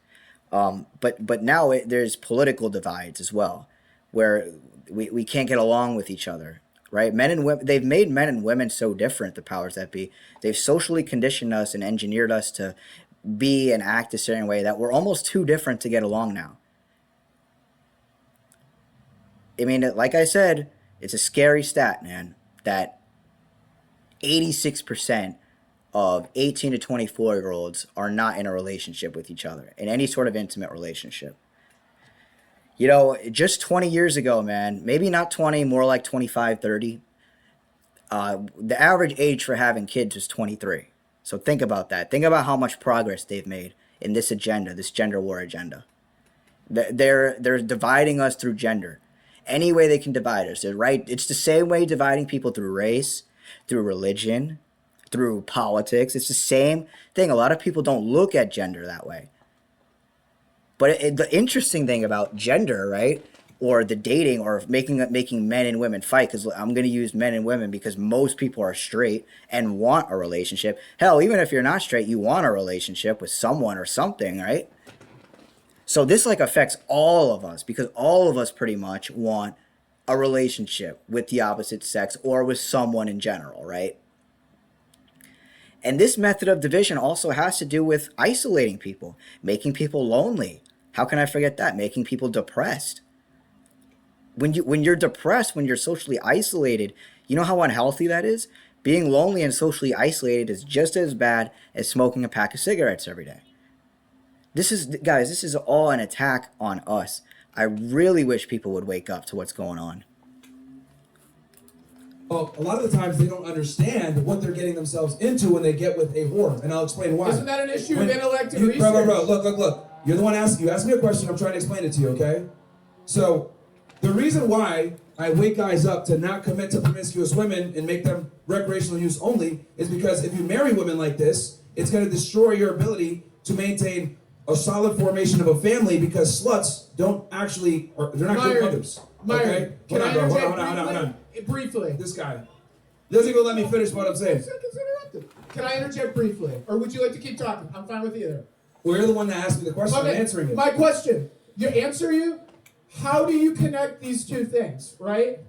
But now there's political divides as well, where we can't get along with each other, right? Men and women, they've made men and women so different, the powers that be. They've socially conditioned us and engineered us to be and act a certain way that we're almost too different to get along now. I mean, like I said, it's a scary stat, man, that 86% of 18 to 24-year-olds are not in a relationship with each other, in any sort of intimate relationship. You know, just 20 years ago, man, maybe not 20, more like 25, 30, the average age for having kids was 23. So think about that. Think about how much progress they've made in this agenda, this gender war agenda. They're dividing us through gender. Any way they can divide us. They're right. It's the same way dividing people through race, through religion, through politics. It's the same thing. A lot of people don't look at gender that way. But the interesting thing about gender, right, or the dating, or making men and women fight, because I'm going to use men and women because most people are straight and want a relationship. Hell, even if you're not straight, you want a relationship with someone or something, right? So this like affects all of us, because all of us pretty much want a relationship with the opposite sex or with someone in general, right? And this method of division also has to do with isolating people, making people lonely. How can I forget that? Making people depressed. When you're depressed, when you're socially isolated, you know how unhealthy that is? Being lonely and socially isolated is just as bad as smoking a pack of cigarettes every day. This is all an attack on us. I really wish people would wake up to what's going on. Well, a lot of the times they don't understand what they're getting themselves into when they get with a whore, and I'll explain why. Isn't that an issue of intellect and research? Bro, look. You're the one asking. You asked me a question. I'm trying to explain it to you, okay? So, the reason why I wake guys up to not commit to promiscuous women and make them recreational use only is because if you marry women like this, it's going to destroy your ability to maintain a solid formation of a family, because sluts don't actually, or they're not good mothers. Okay? Can I Hold interject on. briefly? This guy doesn't even let me finish what I'm saying. Can I interject briefly? Or would you like to keep talking? I'm fine with either. Well, you're the one that asked me the question. Okay, I'm answering it. my question. How do you connect these two things, right?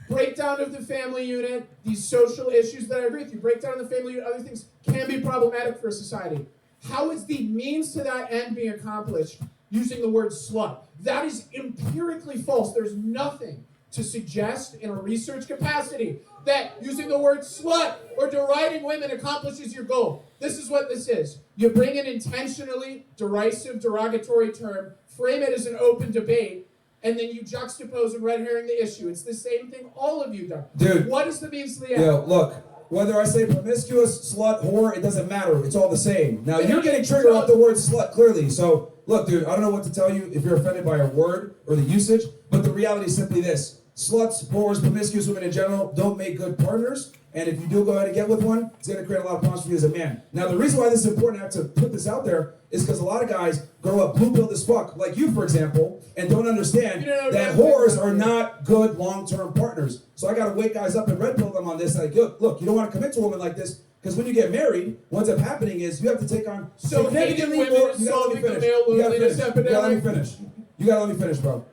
Breakdown of the family unit, these social issues that I agree with you, breakdown of the family unit, other things can be problematic for society. How is the means to that end being accomplished using the word slut? That is empirically false. There's nothing to suggest in a research capacity that using the word slut or deriding women accomplishes your goal. This is what this is. You bring an intentionally derisive, derogatory term, frame it as an open debate, and then you juxtapose and red herring the issue. It's the same thing all of you do. Dude. What is the means to the end? Yo, look. Whether I say promiscuous, slut, whore, it doesn't matter. It's all the same. Now, you're getting triggered off the word slut, clearly. So, look, dude, I don't know what to tell you if you're offended by a word or the usage, but the reality is simply this. Sluts, whores, promiscuous women in general don't make good partners, And if you do go ahead and get with one, it's going to create a lot of problems for you as a man. Now, the reason why this is important, I have to put this out there, is because a lot of guys grow up blue-pilled as fuck, like you, for example, and don't understand that whores are not good long-term partners. So I got to wake guys up and red pill them on this. Like, look, you don't want to commit to a woman like this, because when you get married, what's up happening is you have to take on significantly more. You gotta let me finish. You gotta let me finish. You gotta let me finish, bro.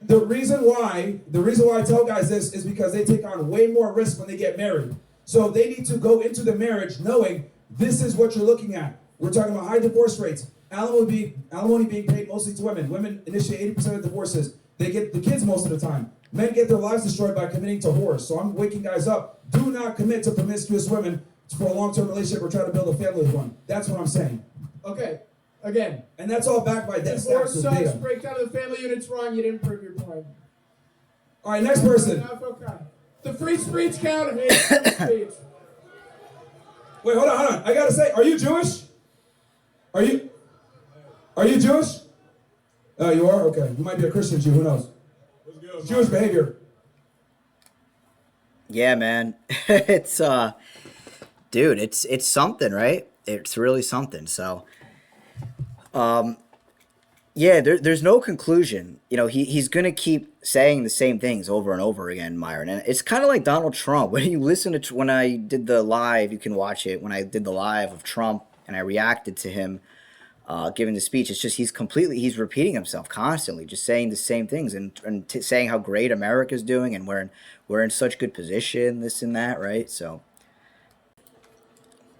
The reason why I tell guys this is because they take on way more risk when they get married. So they need to go into the marriage knowing this is what you're looking at. We're talking about high divorce rates. Alimony being paid mostly to women. Women initiate 80% of divorces. They get the kids most of the time. Men get their lives destroyed by committing to whores. So I'm waking guys up. Do not commit to promiscuous women for a long-term relationship or try to build a family with one. That's what I'm saying. Okay. Again. And that's all backed by death Divorce stats sucks, data. breakdown of the family unit's wrong, you didn't prove your point. All right, next person. Okay. The free speech count hates free speech. Wait, hold on. I gotta say, are you Jewish? Are you Jewish? Oh, you are? Okay. You might be a Christian Jew, who knows? Jewish behavior. Yeah, man. It's dude, it's something, right? It's really something. So yeah, there's no conclusion. You know, he's gonna keep saying the same things over and over again, Myron. And it's kind of like Donald Trump. When you listen to when I did the live, you can watch it. When I did the live of Trump and I reacted to him giving the speech, it's just he's repeating himself constantly, just saying the same things and saying how great America's doing and we're in such good position, this and that, right? So,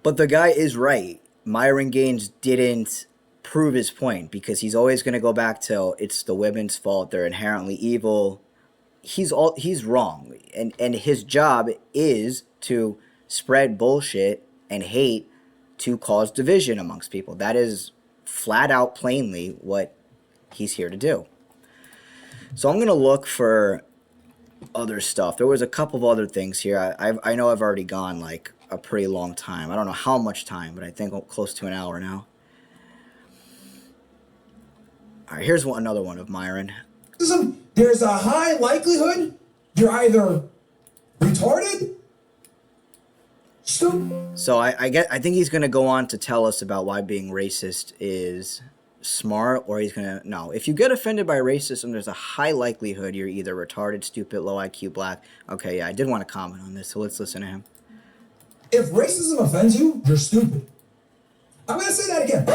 but the guy is right. Myron Gaines didn't prove his point because he's always going to go back to it's the women's fault. They're inherently evil. He's wrong, and his job is to spread bullshit and hate to cause division amongst people. That is flat out plainly what he's here to do. So I'm going to look for other stuff. There was a couple of other things here. I know I've already gone like a pretty long time. I don't know how much time, but I think I'm close to an hour now. All right, here's another one of Myron. There's a high likelihood you're either retarded, stupid. So I think he's going to go on to tell us about why being racist is smart, or he's going to, no. If you get offended by racism, there's a high likelihood you're either retarded, stupid, low IQ, black. Okay, yeah, I did want to comment on this, so let's listen to him. If racism offends you, you're stupid. I'm going to say that again.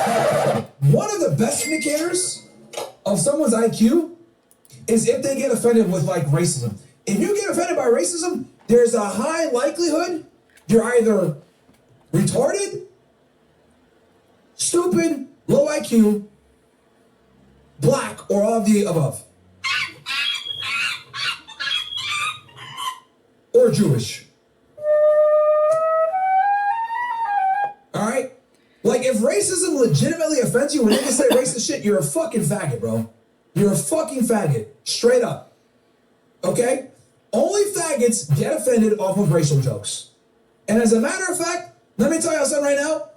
One of the best indicators of someone's IQ is if they get offended with like racism. If you get offended by racism, there's a high likelihood you're either retarded, stupid, low IQ, black, or all of the above. Or Jewish. Alright? Like, if racism legitimately offends you when niggas say racist shit, you're a fucking faggot, bro. You're a fucking faggot. Straight up. Okay? Only faggots get offended off of racial jokes. And as a matter of fact, let me tell y'all something right now.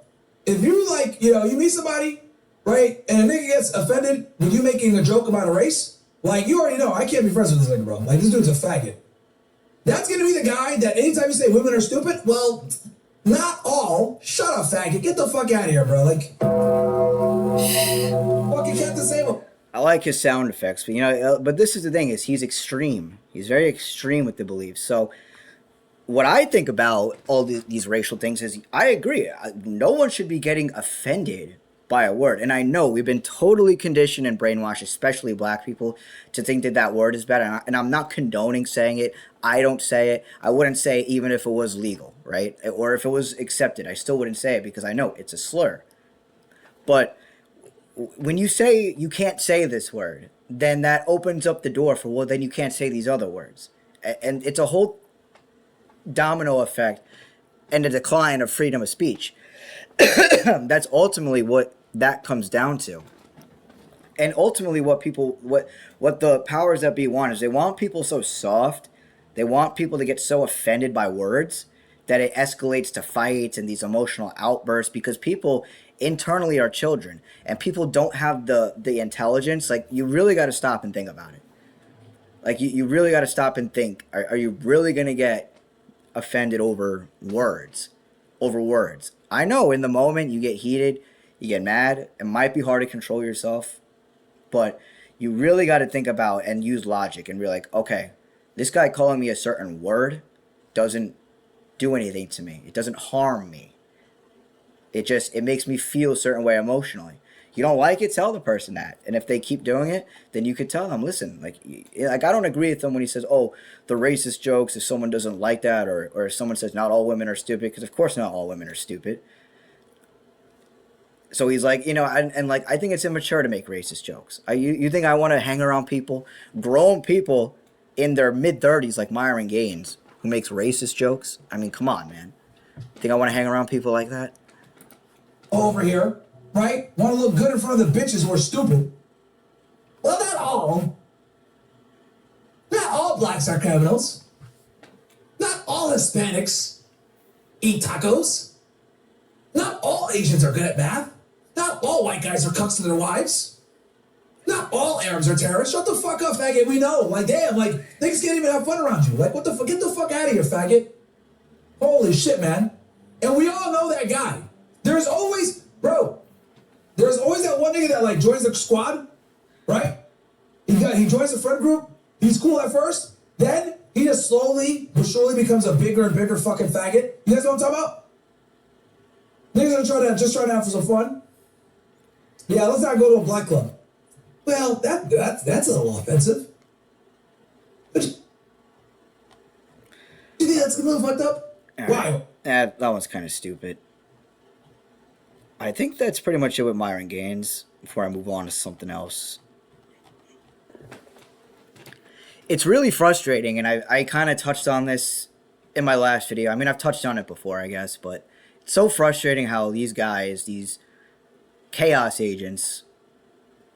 If you, like, you meet somebody, right, and a nigga gets offended when you making a joke about a race, like, you already know, I can't be friends with this nigga, bro. Like, this dude's a faggot. That's gonna be the guy that anytime you say women are stupid, well, not all. Shut up, faggot. Get the fuck out of here, bro. Like, fucking can't disable. I like his sound effects, but but this is the thing: is he's extreme. He's very extreme with the beliefs. So, what I think about all these racial things is, I agree. No one should be getting offended by a word, and I know we've been totally conditioned and brainwashed, especially black people, to think that that word is bad. And I'm not condoning saying it. I don't say it. I wouldn't say it even if it was legal, right? Or if it was accepted. I still wouldn't say it because I know it's a slur. But when you say you can't say this word, then that opens up the door for, well, then you can't say these other words. And it's a whole domino effect and a decline of freedom of speech. That's ultimately what that comes down to. And ultimately what the powers that be want is they want people so soft. They want people to get so offended by words that it escalates to fights and these emotional outbursts, because people internally are children and people don't have the intelligence. Like, you really got to stop and think about it. Like, you really got to stop and think, are you really going to get offended over words. Over words. I know in the moment you get heated, you get mad. It might be hard to control yourself, but you really got to think about and use logic and be like, okay, this guy calling me a certain word doesn't do anything to me. It doesn't harm me. It makes me feel a certain way emotionally. You don't like it, tell the person that. And if they keep doing it, then you could tell them, listen, like I don't agree with him when he says, oh, the racist jokes, if someone doesn't like that, or if someone says not all women are stupid, because of course not all women are stupid. So he's like, and like, I think it's immature to make racist jokes. You think I want to hang around people, grown people in their mid-30s like Myron Gaines, who makes racist jokes? I mean, come on, man. Think I want to hang around people like that? Over here, right? Want to look good in front of the bitches who are stupid. Well, not all. Not all blacks are criminals. Not all Hispanics eat tacos. Not all Asians are good at math. Not all white guys are cucks to their wives. Not all Arabs are terrorists. Shut the fuck up, faggot. We know. Like, damn, like, niggas can't even have fun around you. Like, what the fuck? Get the fuck out of here, faggot. Holy shit, man. And we all know that guy. There's always that one nigga that, like, joins the squad, right? He joins the friend group. He's cool at first. Then he just slowly but surely becomes a bigger and bigger fucking faggot. You guys know what I'm talking about? Niggas are just trying to have some fun. Yeah, let's not go to a black club. Well, that's a little offensive. But you think that's a little fucked up? Why? That one's kind of stupid. I think that's pretty much it with Myron Gaines before I move on to something else. It's really frustrating, and I kind of touched on this in my last video. I mean, I've touched on it before, I guess, but it's so frustrating how these guys, these chaos agents,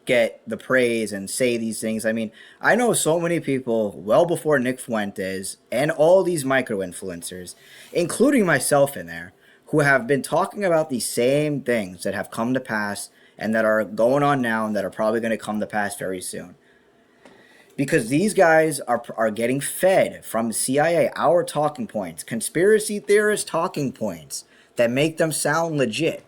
get the praise and say these things. I mean, I know so many people well before Nick Fuentes and all these micro-influencers, including myself in there, who have been talking about these same things that have come to pass and that are going on now and that are probably going to come to pass very soon. Because these guys are getting fed from the CIA our talking points, conspiracy theorist talking points that make them sound legit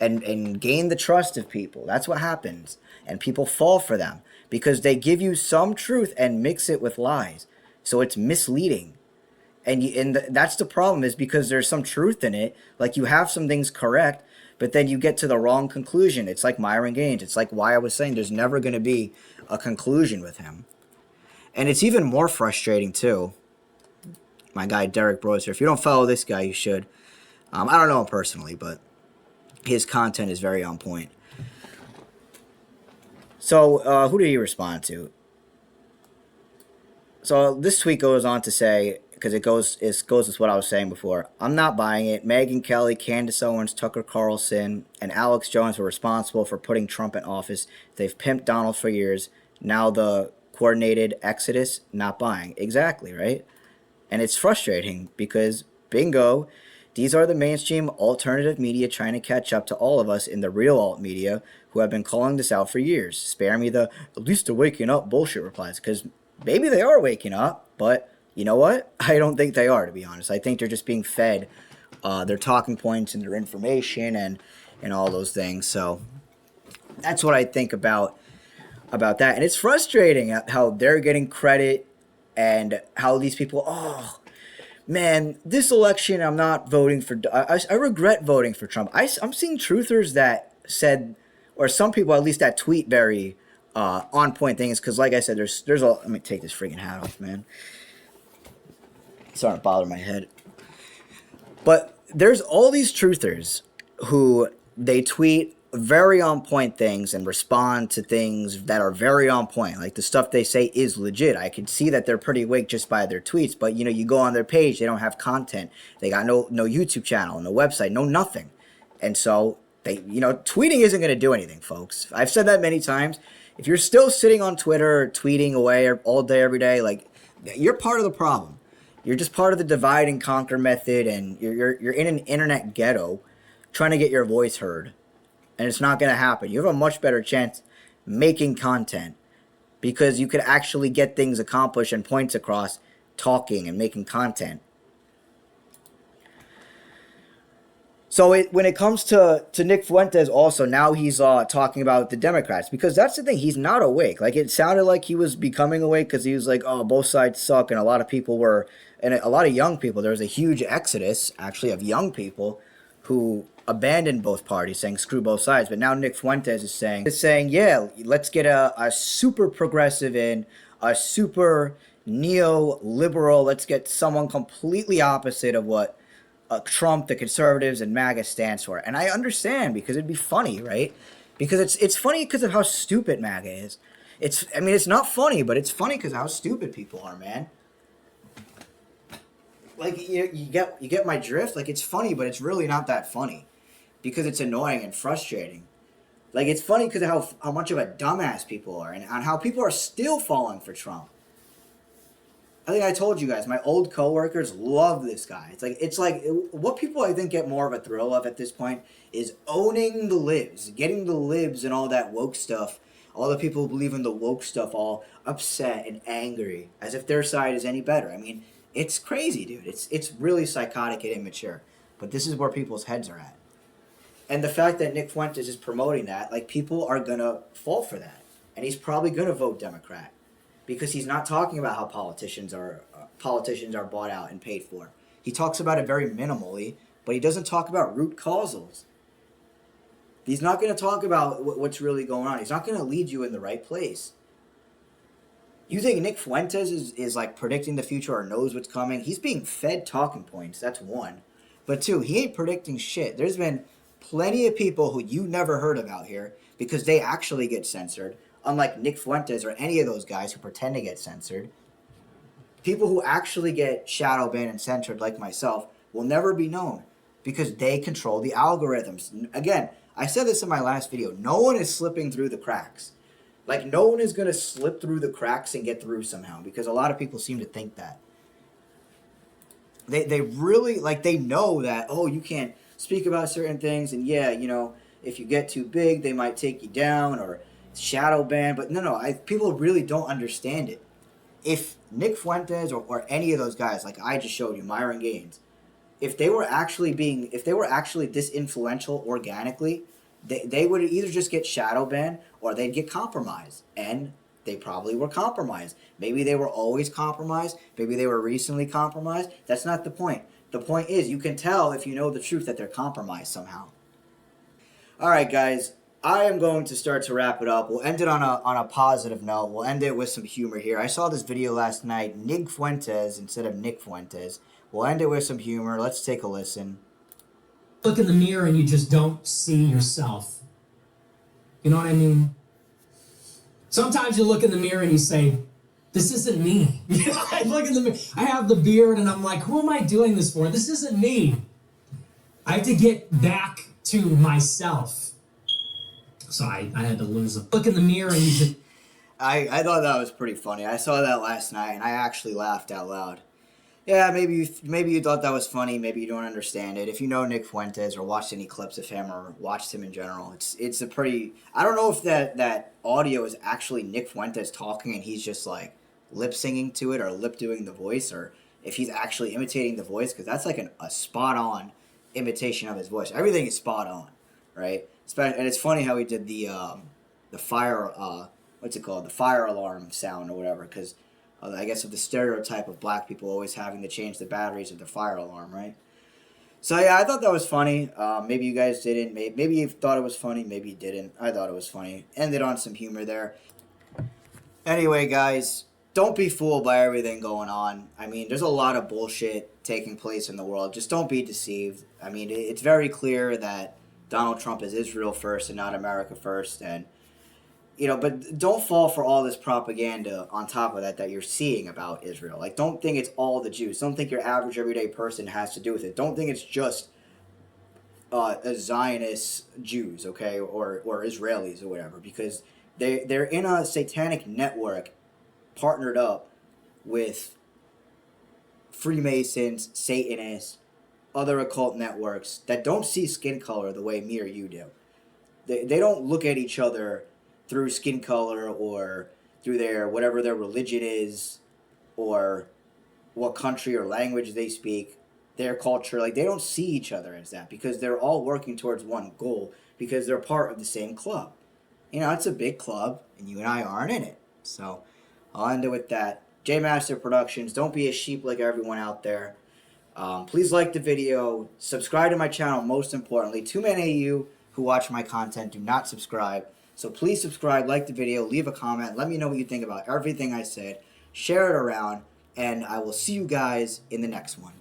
and gain the trust of people. That's what happens. And people fall for them because they give you some truth and mix it with lies. So it's misleading. And that's the problem, is because there's some truth in it. Like, you have some things correct, but then you get to the wrong conclusion. It's like Myron Gaines. It's like why I was saying there's never going to be a conclusion with him. And it's even more frustrating, too. My guy, Derek Broser. If you don't follow this guy, you should. I don't know him personally, but his content is very on point. So, who did he respond to? So, this tweet goes on to say, because it goes with what I was saying before, I'm not buying it. Megyn Kelly, Candace Owens, Tucker Carlson, and Alex Jones were responsible for putting Trump in office. They've pimped Donald for years. Now the coordinated exodus, not buying. Exactly, right? And it's frustrating because, bingo, these are the mainstream alternative media trying to catch up to all of us in the real alt media who have been calling this out for years. Spare me the at least they're waking up bullshit replies, because maybe they are waking up, but you know what? I don't think they are, to be honest. I think they're just being fed their talking points and their information and all those things. So that's what I think about that. And it's frustrating how they're getting credit and how these people, oh, man, this election I'm not voting for. I regret voting for Trump. I'm seeing truthers that said, or some people at least that tweet very on point things. Because like I said, there's a, let me take this freaking hat off, man. It's starting to bother my head. But there's all these truthers who they tweet very on point things and respond to things that are very on point. Like the stuff they say is legit. I can see that they're pretty awake just by their tweets. But you know, you go on their page, they don't have content. They got no YouTube channel, no website, no nothing. And so they, tweeting isn't going to do anything, folks. I've said that many times. If you're still sitting on Twitter or tweeting away all day, every day, like, you're part of the problem. You're just part of the divide and conquer method, and you're in an internet ghetto trying to get your voice heard. And it's not going to happen. You have a much better chance making content because you could actually get things accomplished and points across talking and making content. So when it comes to Nick Fuentes, also now he's talking about the Democrats, because that's the thing, he's not awake. Like, it sounded like he was becoming awake because he was like, oh, both sides suck, and a lot of people were, and a lot of young people. There was a huge exodus actually of young people who abandoned both parties, saying screw both sides. But now Nick Fuentes is saying, yeah, let's get a super progressive in, a super neo-liberal. Let's get someone completely opposite of what Trump, the conservatives, and MAGA stands for. And I understand, because it'd be funny, right? Because it's funny because of how stupid MAGA is. I mean, it's not funny, but it's funny because of how stupid people are, man. Like, you get my drift. Like, it's funny, but it's really not that funny, because it's annoying and frustrating. Like, it's funny because of how much of a dumbass people are, and how people are still falling for Trump. I think I told you guys, my old coworkers love this guy. It's like what people I think get more of a thrill of at this point is owning the libs, getting the libs and all that woke stuff. All the people who believe in the woke stuff all upset and angry, as if their side is any better. I mean, it's crazy, dude. It's really psychotic and immature. But this is where people's heads are at. And the fact that Nick Fuentes is promoting that, like, people are gonna fall for that, and he's probably gonna vote Democrat, because he's not talking about how politicians are bought out and paid for. He talks about it very minimally, but he doesn't talk about root causals. He's not going to talk about what's really going on. He's not going to lead you in the right place. You think Nick Fuentes is like predicting the future or knows what's coming? He's being fed talking points. That's one. But two, he ain't predicting shit. There's been plenty of people who you never heard about here because they actually get censored. Unlike Nick Fuentes or any of those guys who pretend to get censored, people who actually get shadow banned and censored, like myself, will never be known because they control the algorithms. Again, I said this in my last video. No one is slipping through the cracks. Like, no one is going to slip through the cracks and get through somehow, because a lot of people seem to think that. They really, like, they know that, oh, you can't speak about certain things, and yeah, you know, if you get too big, they might take you down or shadow ban. But no, people really don't understand it. If Nick Fuentes or any of those guys, like I just showed you, Myron Gaines, if they were actually this influential organically, they would either just get shadow banned or they'd get compromised. And they probably were compromised. Maybe they were always compromised. Maybe they were recently compromised. That's not the point. The point is, you can tell if you know the truth that they're compromised somehow. All right, guys. I am going to start to wrap it up. We'll end it on a positive note. We'll end it with some humor here. I saw this video last night, Nick Fuentes instead of Nick Fuentes. We'll end it with some humor. Let's take a listen. Look in the mirror and you just don't see yourself. You know what I mean? Sometimes you look in the mirror and you say, this isn't me. I look in the mirror, I have the beard and I'm like, who am I doing this for? This isn't me. I have to get back to myself. So I had to lose a look in the mirror and you just... I thought that was pretty funny. I saw that last night and I actually laughed out loud. Yeah, maybe you thought that was funny. Maybe you don't understand it. If you know Nick Fuentes or watched any clips of him or watched him in general, it's a pretty... I don't know if that audio is actually Nick Fuentes talking and he's just like lip singing to it or lip doing the voice, or if he's actually imitating the voice, because that's like a spot on imitation of his voice. Everything is spot on, right? And it's funny how he did the fire what's it called, the fire alarm sound or whatever, because I guess of the stereotype of black people always having to change the batteries of the fire alarm, right? So yeah, I thought that was funny. Maybe you guys didn't. Maybe you thought it was funny. Maybe you didn't. I thought it was funny. Ended on some humor there. Anyway, guys, don't be fooled by everything going on. I mean, there's a lot of bullshit taking place in the world. Just don't be deceived. I mean, it's very clear that Donald Trump is Israel first and not America first, and but don't fall for all this propaganda on top of that you're seeing about Israel. Like, don't think it's all the Jews. Don't think your average everyday person has to do with it. Don't think it's just Zionist Jews, okay, or Israelis or whatever, because they're in a satanic network partnered up with Freemasons, Satanists, other occult networks that don't see skin color the way me or you do. They don't look at each other through skin color or through whatever their religion is or what country or language they speak. their culture. Like, they don't see each other as that because they're all working towards one goal because they're part of the same club. You know, it's a big club, and you and I aren't in it. So I'll end it with that. Jmasterproductions, don't be a sheep like everyone out there. Please like the video. Subscribe to my channel, most importantly. Too many of you who watch my content do not subscribe. So please subscribe, like the video, leave a comment. Let me know what you think about everything I said. Share it around, and I will see you guys in the next one.